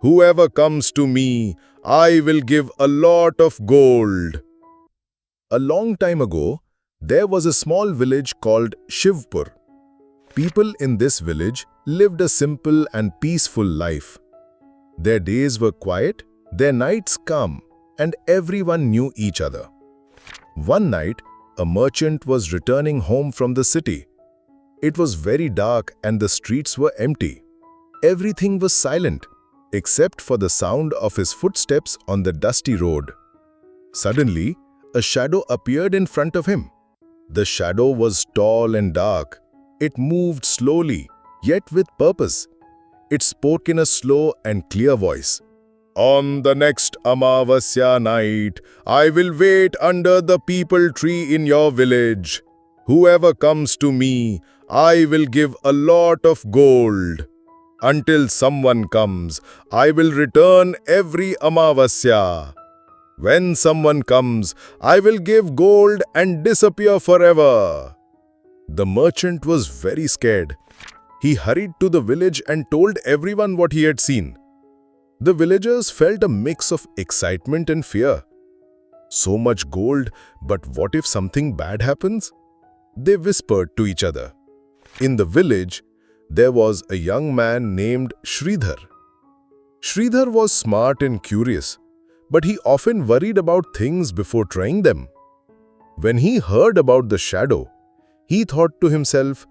Whoever comes to me, I will give a lot of gold. A long time ago, there was a small village called Shivpur. People in this village lived a simple and peaceful life. Their days were quiet, their nights calm, and everyone knew each other. One night, a merchant was returning home from the city. It was very dark and the streets were empty. Everything was silent, except for the sound of his footsteps on the dusty road. Suddenly, a shadow appeared in front of him. The shadow was tall and dark. It moved slowly, yet with purpose. It spoke in a slow and clear voice. On the next Amavasya night, I will wait under the peepal tree in your village. Whoever comes to me, I will give a lot of gold. Until someone comes, I will return every Amavasya. When someone comes, I will give gold and disappear forever. The merchant was very scared. He hurried to the village and told everyone what he had seen. The villagers felt a mix of excitement and fear. So much gold, but what if something bad happens? They whispered to each other. In the village, there was a young man named Sridhar. Sridhar was smart and curious, but he often worried about things before trying them. When he heard about the shadow, he thought to himself,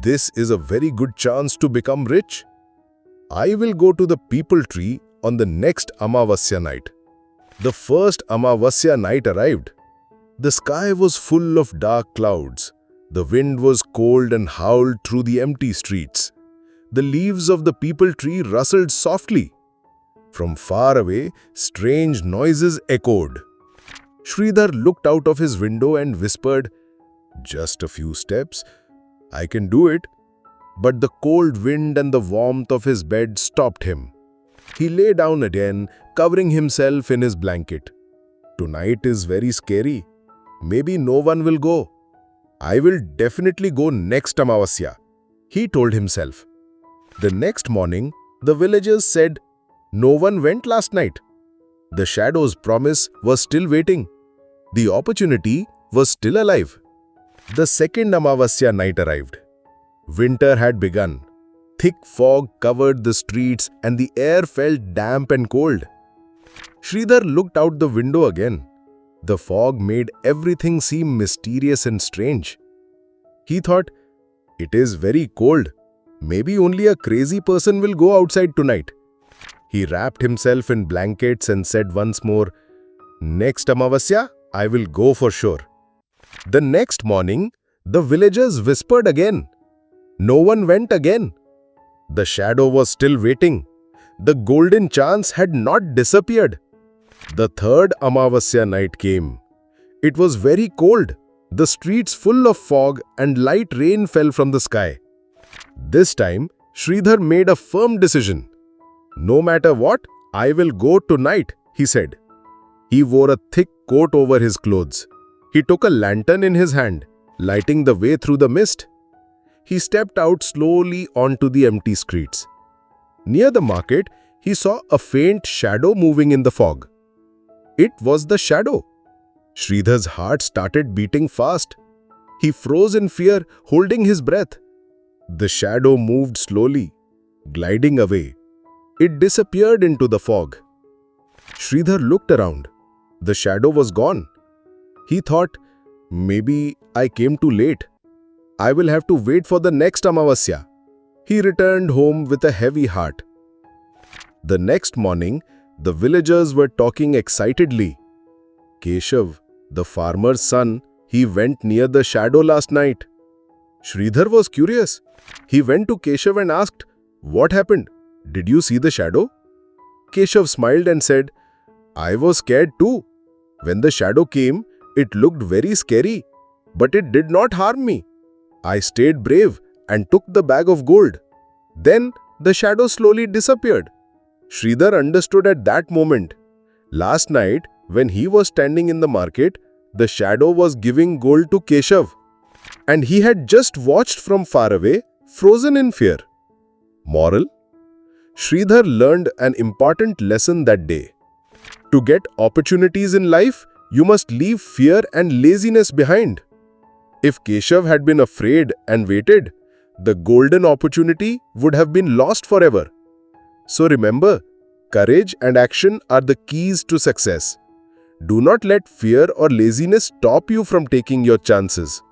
"This is a very good chance to become rich. I will go to the peepal tree on the next Amavasya night." The first Amavasya night arrived. The sky was full of dark clouds. The wind was cold and howled through the empty streets. The leaves of the peepal tree rustled softly. From far away, strange noises echoed. Sridhar looked out of his window and whispered, "Just a few steps. I can do it." But the cold wind and the warmth of his bed stopped him. He lay down again, covering himself in his blanket. "Tonight is very scary. Maybe no one will go. I will definitely go next Amavasya," he told himself. The next morning, the villagers said, "No one went last night." The shadow's promise was still waiting. The opportunity was still alive. The second Amavasya night arrived. Winter had begun. Thick fog covered the streets and the air felt damp and cold. Sridhar looked out the window again. The fog made everything seem mysterious and strange. He thought, "It is very cold. Maybe only a crazy person will go outside tonight." He wrapped himself in blankets and said once more, "Next Amavasya, I will go for sure." The next morning, the villagers whispered again. No one went again. The shadow was still waiting. The golden chance had not disappeared. The third Amavasya night came. It was very cold, the streets full of fog, and light rain fell from the sky. This time, Sridhar made a firm decision. "No matter what, I will go tonight," he said. He wore a thick coat over his clothes. He took a lantern in his hand, lighting the way through the mist. He stepped out slowly onto the empty streets. Near the market, he saw a faint shadow moving in the fog. It was the shadow. Sridhar's heart started beating fast. He froze in fear, holding his breath. The shadow moved slowly, gliding away. It disappeared into the fog. Sridhar looked around. The shadow was gone. He thought, "Maybe I came too late. I will have to wait for the next Amavasya." He returned home with a heavy heart. The next morning, the villagers were talking excitedly. "Keshav, the farmer's son, he went near the shadow last night." Sridhar was curious. He went to Keshav and asked, "What happened? Did you see the shadow?" Keshav smiled and said, "I was scared too. When the shadow came, it looked very scary, but it did not harm me. I stayed brave and took the bag of gold. Then the shadow slowly disappeared." Sridhar understood at that moment. Last night, when he was standing in the market, the shadow was giving gold to Keshav, and he had just watched from far away, frozen in fear. Moral: Sridhar learned an important lesson that day. To get opportunities in life, you must leave fear and laziness behind. If Keshav had been afraid and waited, the golden opportunity would have been lost forever. So remember, courage and action are the keys to success. Do not let fear or laziness stop you from taking your chances.